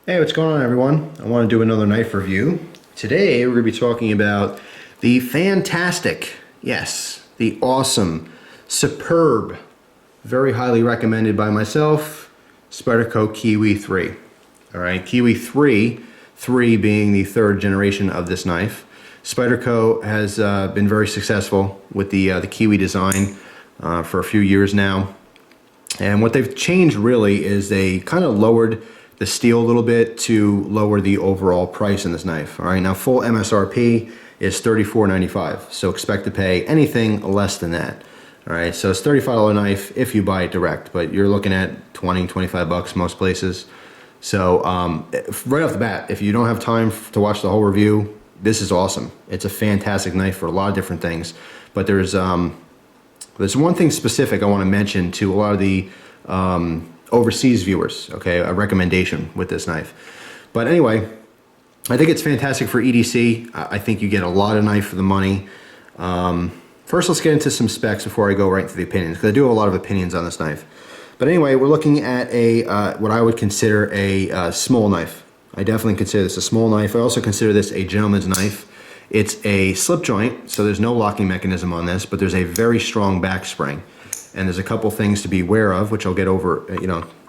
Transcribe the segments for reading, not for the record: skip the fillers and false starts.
Hey, what's going on, everyone? I want to do another knife review. Today we're going to be talking about the fantastic, yes, the awesome, superb, very highly recommended by myself, Spyderco Kiwi 3. Alright, Kiwi 3 being the third generation of this knife. Spyderco has been very successful with the Kiwi design for a few years now. And what they've changed really is they kind of lowered the steel a little bit to lower the overall price in this knife. All right, now full MSRP is $34.95, so expect to pay anything less than that. All right, so it's $35 knife if you buy it direct, but you're looking at 20, 25 bucks most places. So right off the bat, if you don't have time to watch the whole review, this is awesome. It's a fantastic knife for a lot of different things, but there's one thing specific I want to mention to a lot of the overseas viewers, okay, a recommendation with this knife. But anyway, I think it's fantastic for EDC. I think you get a lot of knife for the money. First, let's get into some specs before I go right into the opinions, because I do have a lot of opinions on this knife. But anyway, we're looking at a what I would consider a small knife. I definitely consider this a small knife. I also consider this a gentleman's knife. It's a slip joint, so there's no locking mechanism on this, but there's a very strong back spring. And there's a couple things to be aware of, which I'll get over,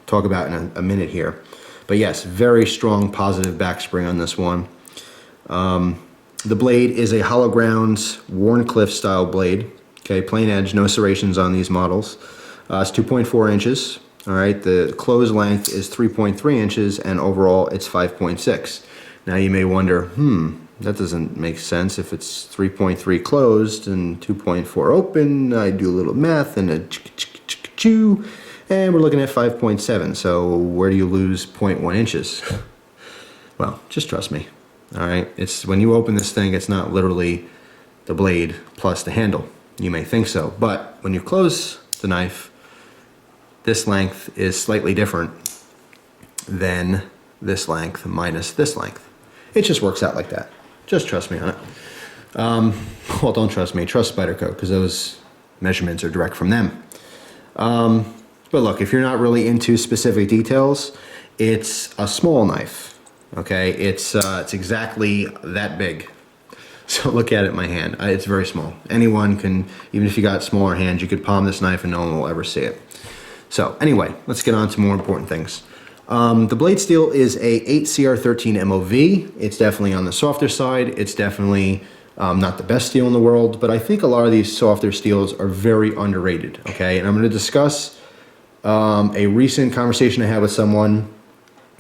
talk about in a minute here. But yes, very strong positive back spring on this one. The blade is a hollow ground Warncliffe style blade. Okay, plain edge, no serrations on these models. It's 2.4 inches. All right, the closed length is 3.3 inches, and overall it's 5.6. Now you may wonder, that doesn't make sense. If it's 3.3 closed and 2.4 open, I do a little math and a chew, and we're looking at 5.7. So where do you lose 0.1 inches? Well, just trust me. All right, it's when you open this thing, it's not literally the blade plus the handle. You may think so, but when you close the knife, this length is slightly different than this length minus this length. It just works out like that. Just trust me on it. Well, don't trust me. Trust Spyderco, because those measurements are direct from them. But look, if you're not really into specific details, it's a small knife. Okay, it's exactly that big. So look at it in my hand. It's very small. Anyone can, even if you got smaller hands, you could palm this knife and no one will ever see it. So anyway, let's get on to more important things. The blade steel is a 8CR13 MOV. It's definitely on the softer side. It's definitely not the best steel in the world, but I think a lot of these softer steels are very underrated, okay? And I'm going to discuss a recent conversation I had with someone.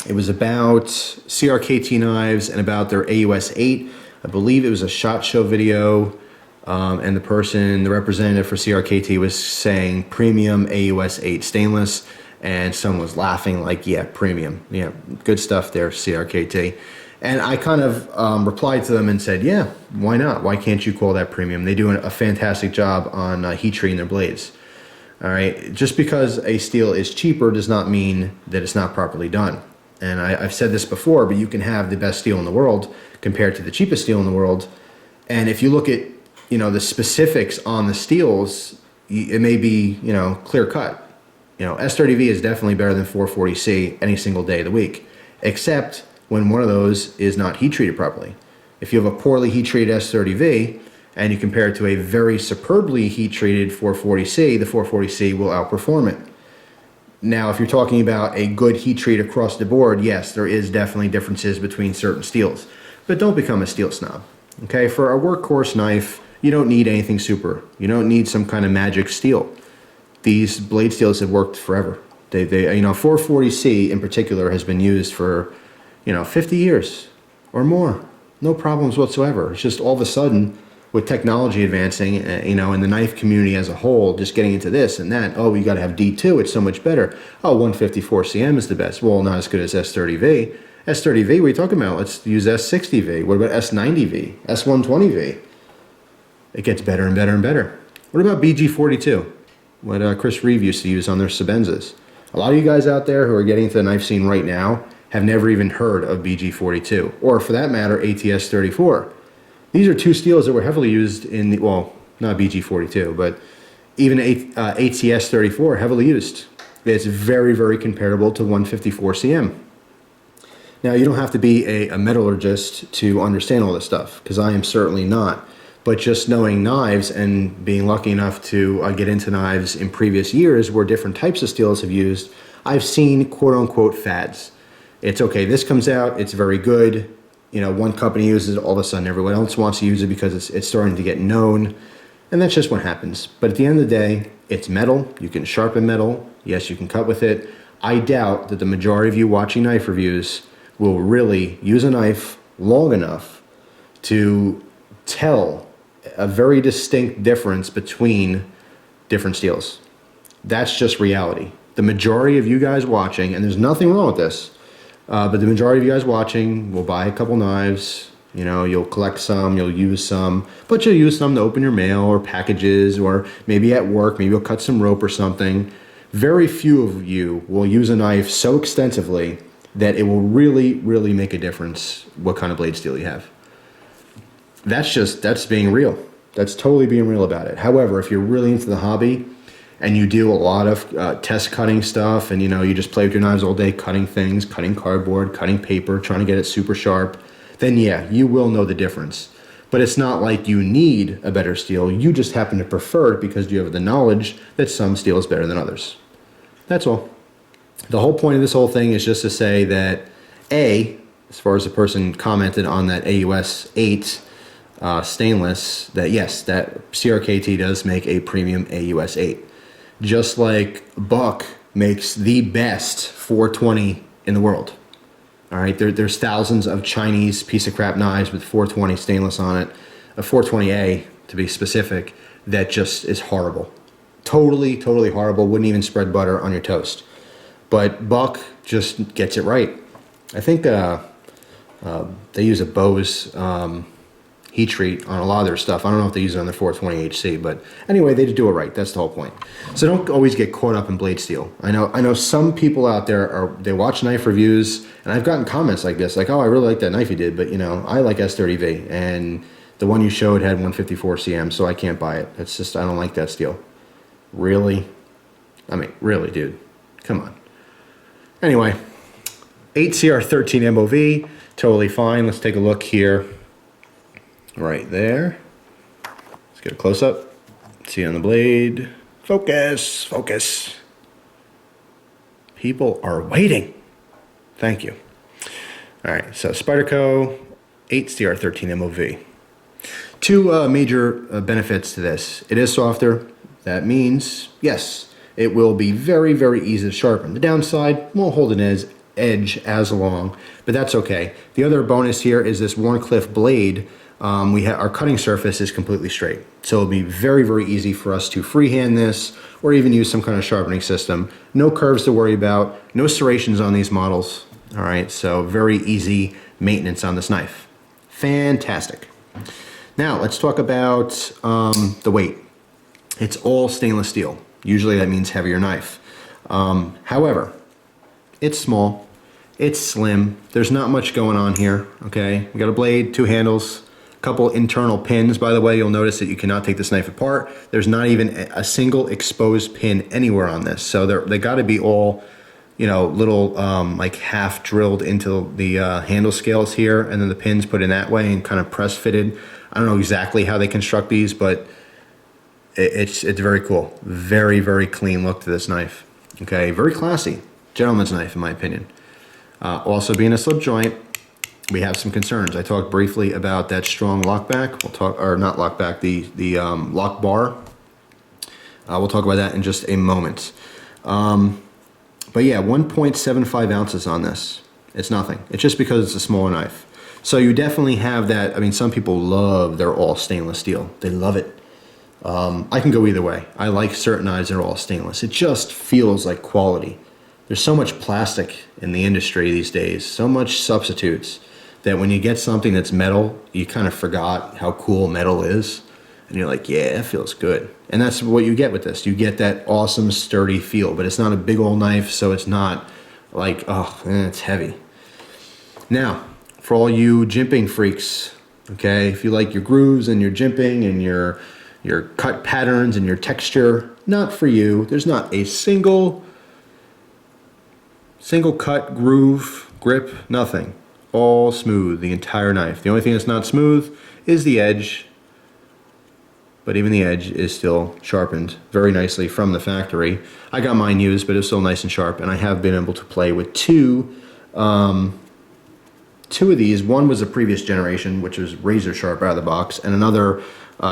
It was about CRKT knives and about their AUS 8. I believe it was a SHOT Show video, and the representative for CRKT was saying premium AUS 8 stainless. And someone was laughing like, yeah, premium. Yeah, good stuff there, CRKT. And I kind of replied to them and said, yeah, why not? Why can't you call that premium? They do a fantastic job on heat treating their blades. All right, just because a steel is cheaper does not mean that it's not properly done. And I've said this before, but you can have the best steel in the world compared to the cheapest steel in the world. And if you look at, the specifics on the steels, it may be, clear cut. S30V is definitely better than 440C any single day of the week, except when one of those is not heat treated properly. If you have a poorly heat treated S30V and you compare it to a very superbly heat treated 440C, the 440C will outperform it. Now, if you're talking about a good heat treat across the board, yes, there is definitely differences between certain steels, but don't become a steel snob. Okay, for a workhorse knife, you don't need anything super. You don't need some kind of magic steel. These blade steels have worked forever. 440C in particular has been used for, 50 years or more. No problems whatsoever. It's just all of a sudden, with technology advancing, and the knife community as a whole, just getting into this and that, oh, you got to have D2, it's so much better. Oh, 154cm is the best. Well, not as good as S30V. S30V, what are you talking about? Let's use S60V. What about S90V? S120V? It gets better and better and better. What about BG42? What Chris Reeve used to use on their Sabenzas. A lot of you guys out there who are getting into the knife scene right now have never even heard of BG42, or for that matter, ATS34. These are two steels that were heavily used in the, well, not BG42, but even ATS34 heavily used. It's very, very comparable to 154cm. Now, you don't have to be a metallurgist to understand all this stuff, because I am certainly not. But just knowing knives and being lucky enough to get into knives in previous years where different types of steels have used, I've seen quote-unquote fads. It's okay, this comes out, it's very good. You know, one company uses it, all of a sudden everyone else wants to use it because it's starting to get known. And that's just what happens. But at the end of the day, it's metal. You can sharpen metal. Yes, you can cut with it. I doubt that the majority of you watching knife reviews will really use a knife long enough to tell a very distinct difference between different steels. That's just reality. The majority of you guys watching, and there's nothing wrong with this, but the majority of you guys watching will buy a couple knives. You know, you'll collect some, you'll use some, but you'll use some to open your mail or packages, or maybe at work, maybe you'll cut some rope or something. Very few of you will use a knife so extensively that it will really, really make a difference what kind of blade steel you have. That's being real. That's totally being real about it. However, if you're really into the hobby and you do a lot of test cutting stuff, and you know, you just play with your knives all day, cutting things, cutting cardboard, cutting paper, trying to get it super sharp, then yeah, you will know the difference. But it's not like you need a better steel. You just happen to prefer it because you have the knowledge that some steel is better than others. That's all. The whole point of this whole thing is just to say that as far as the person commented on that AUS 8 stainless, that yes, that CRKT does make a premium AUS 8. Just like Buck makes the best 420 in the world. All right, there's thousands of Chinese piece of crap knives with 420 stainless on it, a 420A to be specific, that just is horrible. Totally, totally horrible. Wouldn't even spread butter on your toast. But Buck just gets it right. I think they use a Bose heat treat on a lot of their stuff. I don't know if they use it on the 420HC, but anyway, they do it right. That's the whole point. So don't always get caught up in blade steel. I know some people out there they watch knife reviews, and I've gotten comments like this, like, oh, I really like that knife you did, but you know, I like S30V, and the one you showed had 154 cm, so I can't buy it. It's just, I don't like that steel. Really? I mean, really, dude. Come on. Anyway, 8CR13 MOV, totally fine. Let's take a look here. Right there. Let's get a close-up. See on the blade. Focus, focus. People are waiting. Thank you. All right, so Spyderco 8CR13 MOV. Two major benefits to this. It is softer. That means, yes, it will be very, very easy to sharpen. The downside, won't hold an edge as long, but that's okay. The other bonus here is this Warncliffe blade. Our cutting surface is completely straight, so it'll be very, very easy for us to freehand this or even use some kind of sharpening system. No curves to worry about, no serrations on these models. All right, so very easy maintenance on this knife. Fantastic. Now let's talk about the weight. It's all stainless steel. Usually that means heavier knife. However, it's small, it's slim. There's not much going on here. Okay, we got a blade, two handles, couple internal pins. By the way, you'll notice that you cannot take this knife apart. There's not even a single exposed pin anywhere on this. So they got to be all, you know, little like half drilled into the handle scales here, and then the pins put in that way and kind of press fitted. I don't know exactly how they construct these, but it's very cool. Very, very clean look to this knife. Okay, very classy. Gentleman's knife, in my opinion. Also being a slip joint, we have some concerns. I talked briefly about that strong lockback. We'll talk, or not lockback, the lock bar. We'll talk about that in just a moment. But yeah, 1.75 ounces on this. It's nothing. It's just because it's a smaller knife. So you definitely have that. I mean, some people love their all stainless steel. They love it. I can go either way. I like certain knives that are all stainless. It just feels like quality. There's so much plastic in the industry these days, so much substitutes, that when you get something that's metal, you kind of forgot how cool metal is. And you're like, yeah, it feels good. And that's what you get with this. You get that awesome, sturdy feel, but it's not a big old knife, so it's not like, oh, it's heavy. Now, for all you jimping freaks, okay, if you like your grooves and your jimping and your cut patterns and your texture, not for you. There's not a single cut, groove, grip, nothing. All smooth, the entire knife. The only thing that's not smooth is the edge, but even the edge is still sharpened very nicely from the factory. I got mine used, but it's still nice and sharp, and I have been able to play with two of these. One was a previous generation, which was razor sharp out of the box, and another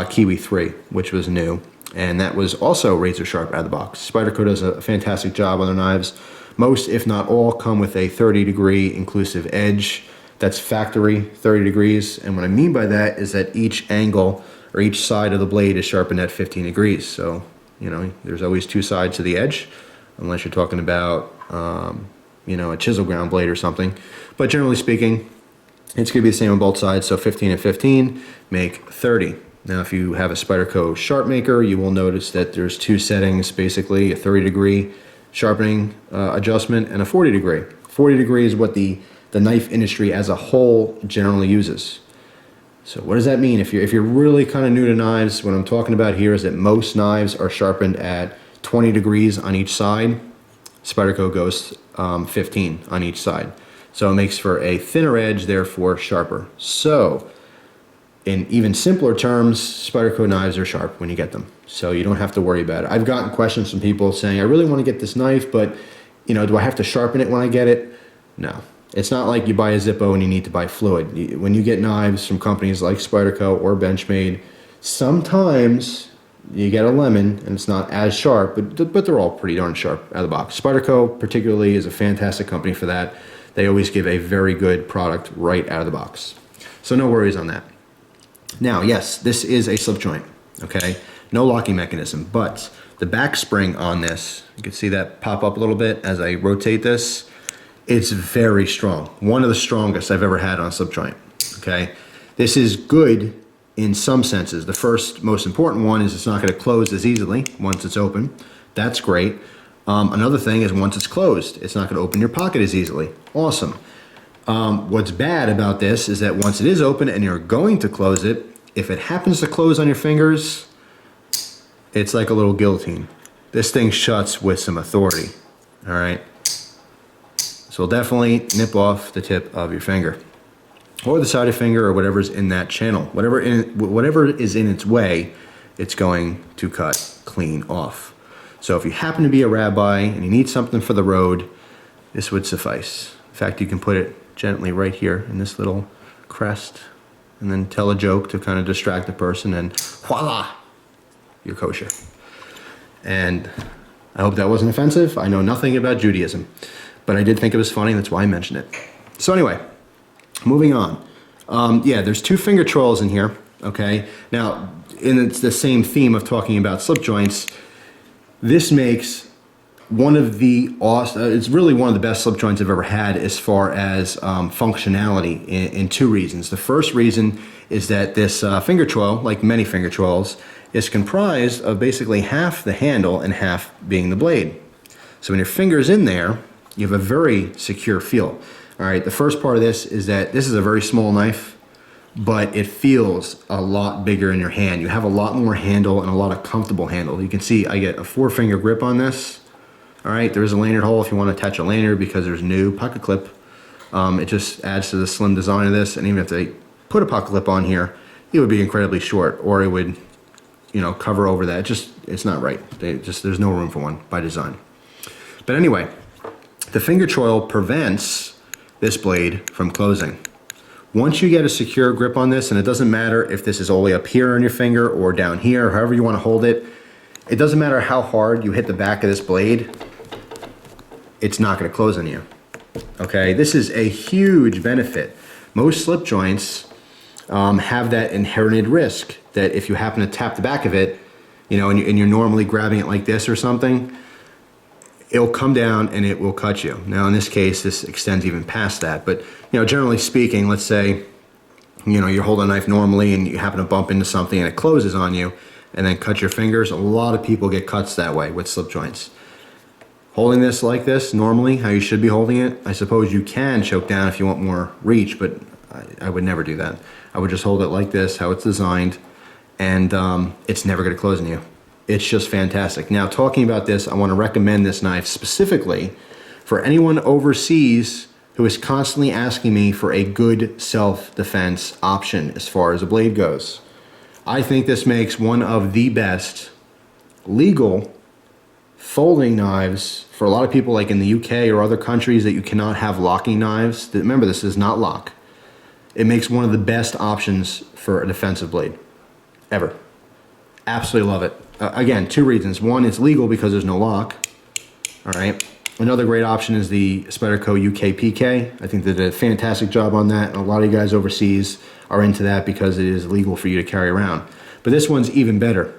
Kiwi 3, which was new, and that was also razor sharp out of the box. Spyderco does a fantastic job on their knives. Most, if not all, come with a 30-degree inclusive edge. That's factory 30 degrees, and what I mean by that is that each angle or each side of the blade is sharpened at 15 degrees. So, you know, there's always two sides to the edge, unless you're talking about, you know, a chisel ground blade or something. But generally speaking, it's going to be the same on both sides. So 15 and 15 make 30. Now, if you have a Spyderco sharp maker, you will notice that there's two settings, basically a 30-degree sharpening adjustment and a 40-degree. 40 degree is what the knife industry as a whole generally uses. So what does that mean? If you're really kind of new to knives, what I'm talking about here is that most knives are sharpened at 20 degrees on each side. Spyderco goes 15 on each side. So it makes for a thinner edge, therefore sharper. So in even simpler terms, Spyderco knives are sharp when you get them. So you don't have to worry about it. I've gotten questions from people saying, I really want to get this knife, but you know, do I have to sharpen it when I get it? No. It's not like you buy a Zippo and you need to buy fluid. When you get knives from companies like Spyderco or Benchmade, sometimes you get a lemon and it's not as sharp, but they're all pretty darn sharp out of the box. Spyderco particularly is a fantastic company for that. They always give a very good product right out of the box. So no worries on that. Now, yes, this is a slip joint, okay? No locking mechanism, but the back spring on this, you can see that pop up a little bit as I rotate this. It's very strong. One of the strongest I've ever had on a slip joint, okay? This is good in some senses. The first most important one is it's not going to close as easily once it's open. That's great. Another thing is once it's closed, it's not going to open your pocket as easily. Awesome. What's bad about this is that once it is open and you're going to close it, if it happens to close on your fingers, it's like a little guillotine. This thing shuts with some authority, all right? So we'll definitely nip off the tip of your finger or the side of your finger or whatever's in that channel. Whatever is in its way, it's going to cut clean off. So if you happen to be a rabbi and you need something for the road, this would suffice. In fact, you can put it gently right here in this little crest and then tell a joke to kind of distract the person and voila, you're kosher. And I hope that wasn't offensive. I know nothing about Judaism, but I did think it was funny, that's why I mentioned it. So anyway, moving on. Yeah, there's two finger trolls in here, okay? Now, it's the same theme of talking about slip joints. This makes one of the it's really one of the best slip joints I've ever had as far as functionality in two reasons. The first reason is that this finger troll, like many finger trolls, is comprised of basically half the handle and half being the blade. So when your finger's in there, you have a very secure feel. All right, the first part of this is that this is a very small knife, but it feels a lot bigger in your hand. You have a lot more handle and a lot of comfortable handle. You can see I get a 4-finger grip on this. All right, there is a lanyard hole if you want to attach a lanyard because there's new pocket clip. It just adds to the slim design of this, and even if they put a pocket clip on here, it would be incredibly short, or it would, you know, cover over that. It's not right. There's no room for one by design. But anyway, the finger troll prevents this blade from closing. Once you get a secure grip on this, and it doesn't matter if this is all the way up here on your finger or down here, however you want to hold it, it doesn't matter how hard you hit the back of this blade, it's not going to close on you. Okay, this is a huge benefit. Most slip joints have that inherited risk that if you happen to tap the back of it, you know, and you're normally grabbing it like this or something, it'll come down and it will cut you. Now in this case, this extends even past that, but you know, generally speaking, let's say, you know, you're holding a knife normally and you happen to bump into something and it closes on you and then cut your fingers. A lot of people get cuts that way with slip joints. Holding this like this, normally, how you should be holding it, I suppose you can choke down if you want more reach, but I would never do that. I would just hold it like this, how it's designed, and it's never gonna close on you. It's just fantastic. Now, talking about this, I wanna recommend this knife specifically for anyone overseas who is constantly asking me for a good self-defense option as far as a blade goes. I think this makes one of the best legal folding knives for a lot of people, like in the UK or other countries that you cannot have locking knives. Remember, this is not lock. It makes one of the best options for a defensive blade ever. Absolutely love it. Again, two reasons. One, it's legal because there's no lock. All right. Another great option is the Spyderco UK PK. I think they did a fantastic job on that. And a lot of you guys overseas are into that because it is legal for you to carry around. But this one's even better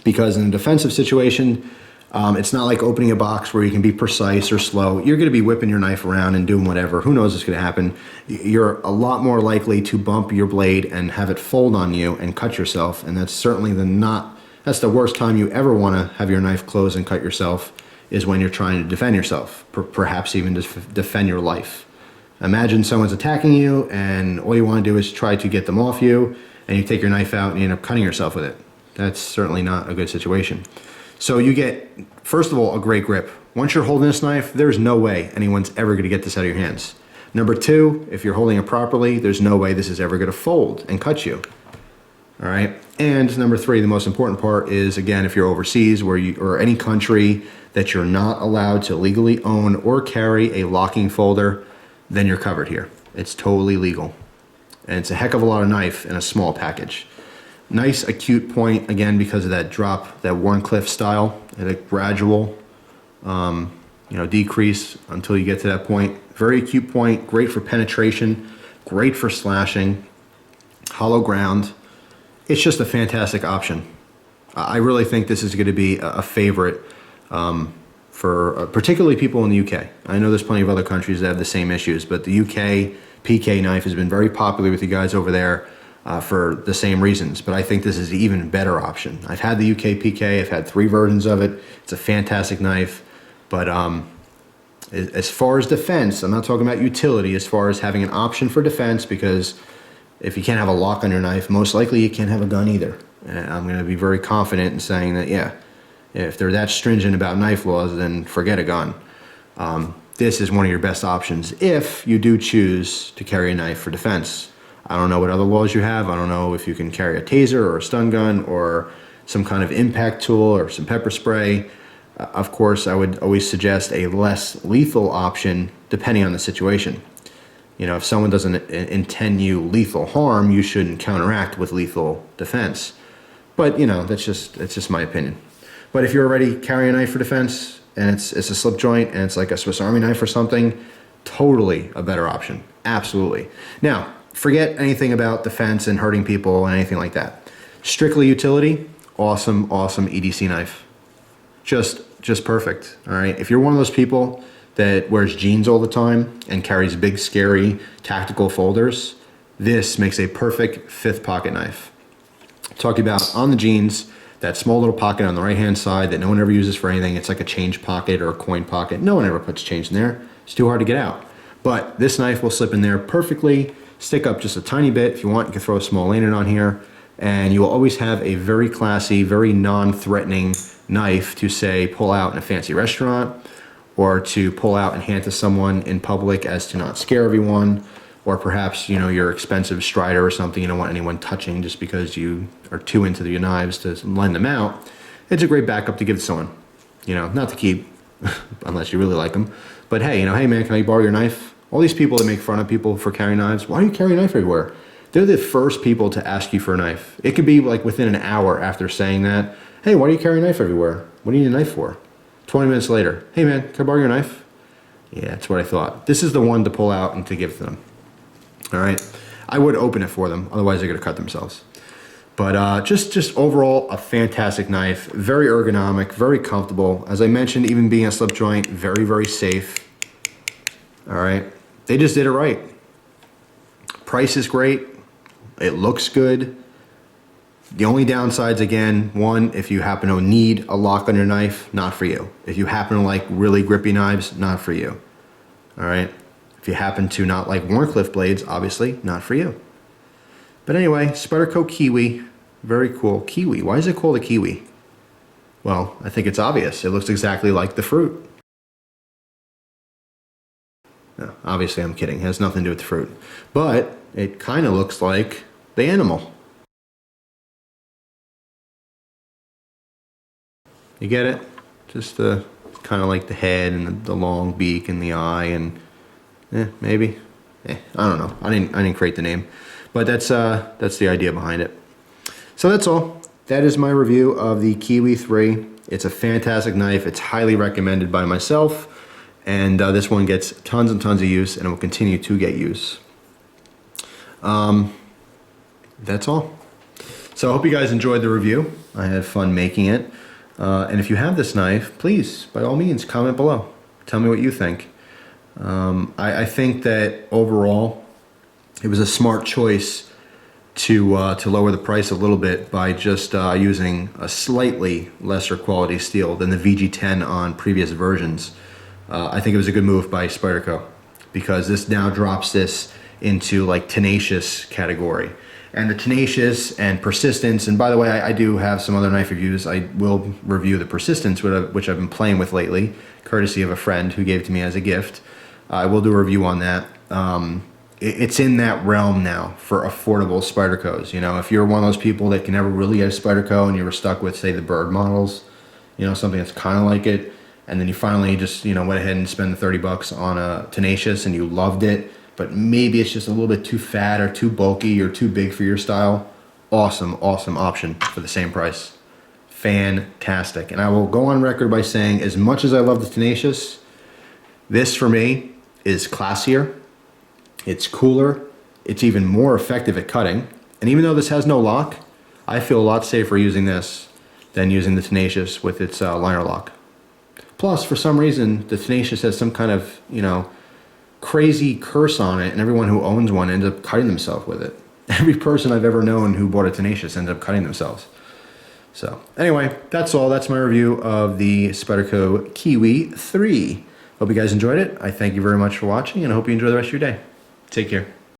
because in a defensive situation, it's not like opening a box where you can be precise or slow. You're going to be whipping your knife around and doing whatever. Who knows what's going to happen? You're a lot more likely to bump your blade and have it fold on you and cut yourself. And that's certainly that's the worst time you ever want to have your knife close and cut yourself, is when you're trying to defend yourself, perhaps even defend your life. Imagine someone's attacking you and all you want to do is try to get them off you, and you take your knife out and you end up cutting yourself with it. That's certainly not a good situation. So you get, first of all, a great grip. Once you're holding this knife, there's no way anyone's ever going to get this out of your hands. Number two, if you're holding it properly, there's no way this is ever going to fold and cut you. All right. And number three, the most important part is, again, if you're overseas or any country that you're not allowed to legally own or carry a locking folder, then you're covered here. It's totally legal. And it's a heck of a lot of knife in a small package. Nice acute point, again, because of that drop, that Warncliffe style, and a gradual decrease until you get to that point. Very acute point, great for penetration, great for slashing, hollow ground. It's just a fantastic option. I really think this is going to be a favorite for particularly people in the UK. I know there's plenty of other countries that have the same issues, but the UK PK knife has been very popular with you guys over there for the same reasons. But I think this is an even better option. I've had the UK PK. I've had 3 versions of it. It's a fantastic knife. But as far as defense, I'm not talking about utility, as far as having an option for defense, because if you can't have a lock on your knife, most likely you can't have a gun either. And I'm going to be very confident in saying that, yeah, if they're that stringent about knife laws, then forget a gun. This is one of your best options if you do choose to carry a knife for defense. I don't know what other laws you have. I don't know if you can carry a taser or a stun gun or some kind of impact tool or some pepper spray. Of course, I would always suggest a less lethal option depending on the situation. You know, if someone doesn't intend you lethal harm, you shouldn't counteract with lethal defense. But, you know, it's just my opinion. But if you're already carrying a knife for defense and it's a slip joint and it's like a Swiss Army knife or something, totally a better option. Absolutely. Now, forget anything about defense and hurting people and anything like that. Strictly utility, awesome, awesome EDC knife. Just perfect, all right? If you're one of those people that wears jeans all the time and carries big, scary tactical folders, this makes a perfect 5th pocket knife. Talking about on the jeans, that small little pocket on the right-hand side that no one ever uses for anything. It's like a change pocket or a coin pocket. No one ever puts change in there. It's too hard to get out. But this knife will slip in there perfectly, stick up just a tiny bit. If you want, you can throw a small lanyard on here, and you will always have a very classy, very non-threatening knife to, say, pull out in a fancy restaurant, or to pull out and hand to someone in public as to not scare everyone, or perhaps, you know, your expensive Strider or something you don't want anyone touching just because you are too into your knives to lend them out. It's a great backup to give to someone, you know, not to keep, unless you really like them. But hey, you know, hey man, can I borrow your knife? All these people that make fun of people for carrying knives, why do you carry a knife everywhere? They're the first people to ask you for a knife. It could be like within an hour after saying that, hey, why do you carry a knife everywhere? What do you need a knife for? 20 minutes later, hey man, can I borrow your knife? Yeah, that's what I thought. This is the one to pull out and to give to them. All right, I would open it for them, otherwise they're gonna cut themselves. But just overall, a fantastic knife, very ergonomic, very comfortable. As I mentioned, even being a slip joint, very, very safe. All right, they just did it right. Price is great, it looks good. The only downsides, again, one, if you happen to need a lock on your knife, not for you. If you happen to like really grippy knives, not for you. All right. If you happen to not like Warncliffe blades, obviously not for you. But anyway, Spyderco Kiwi, very cool. Kiwi, why is it called a kiwi? Well, I think it's obvious. It looks exactly like the fruit. No, obviously I'm kidding. It has nothing to do with the fruit. But it kind of looks like the animal. You get it? Just the kind of like the head and the long beak and the eye and maybe. I don't know. I didn't create the name, but that's the idea behind it. So that's all. That is my review of the Kiwi 3. It's a fantastic knife. It's highly recommended by myself, and this one gets tons and tons of use, and it will continue to get use. That's all. So I hope you guys enjoyed the review. I had fun making it. And if you have this knife, please, by all means, comment below. Tell me what you think. I think that overall, it was a smart choice to lower the price a little bit by just using a slightly lesser quality steel than the VG10 on previous versions. I think it was a good move by Spyderco, because this now drops this into like tenacious category. And the tenacious and persistence, and by the way, I do have some other knife reviews. I will review the persistence, which I've been playing with lately, courtesy of a friend who gave it to me as a gift. I will do a review on that. It's in that realm now for affordable Spydercos. You know, if you're one of those people that can never really get a Spyderco and you were stuck with, say, the Bird models, you know, something that's kind of like it, and then you finally just, you know, went ahead and spent the 30 bucks on a tenacious and you loved it, but maybe it's just a little bit too fat or too bulky or too big for your style. Awesome, awesome option for the same price. Fantastic. And I will go on record by saying, as much as I love the tenacious, this for me is classier, it's cooler, it's even more effective at cutting. And even though this has no lock, I feel a lot safer using this than using the tenacious with its liner lock. Plus, for some reason, the tenacious has some kind of, you know, crazy curse on it, and everyone who owns one ends up cutting themselves with it. Every person I've ever known who bought a tenacious ends up cutting themselves. So anyway, that's all. That's my review of the Spyderco Kiwi 3. Hope you guys enjoyed it. I thank you very much for watching, and I hope you enjoy the rest of your day. Take care.